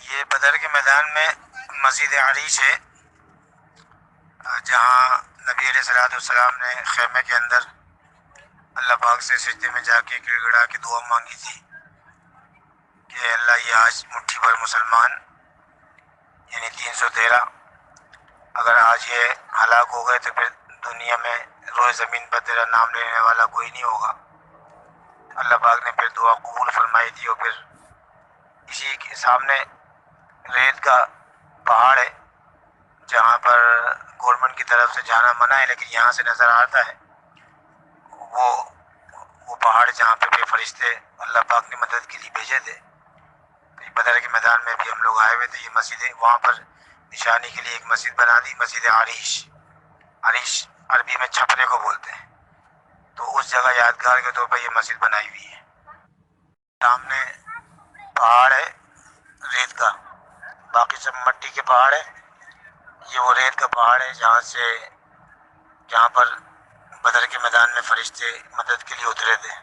یہ بدر کے میدان میں مسجد عریش ہے، جہاں نبی علیہ السلام نے خیمے کے اندر اللہ پاک سے سجدے میں جا کے گڑ گڑا کے دعا مانگی تھی کہ اللہ یہ آج مٹھی بھر مسلمان یعنی 313 اگر آج یہ ہلاک ہو گئے تو پھر دنیا میں روئے زمین پر تیرا نام لینے والا کوئی نہیں ہوگا۔ اللہ پاک نے پھر دعا قبول فرمائی تھی، اور پھر اسی کے سامنے ریت کا پہاڑ ہے جہاں پر گورنمنٹ کی طرف سے جانا منع ہے، لیکن یہاں سے نظر آتا ہے وہ پہاڑ جہاں پہ فرشتے اللہ پاک نے مدد کے لیے بھیجے تھے۔ بدر کے میدان میں بھی ہم لوگ آئے ہوئے تھے، یہ مسجد ہے، وہاں پر نشانی کے لیے ایک مسجد بنا دی، مسجد عریش۔ عریش عربی میں چھپرے کو بولتے ہیں، تو اس جگہ یادگار کے طور پر یہ مسجد بنائی ہوئی ہے۔ سامنے پہاڑ ہے ریت کا، باقی سب مٹی کے پہاڑ ہے، یہ وہ ریت کا پہاڑ ہے جہاں پر بدر کے میدان میں فرشتے مدد کے لیے اترے تھے۔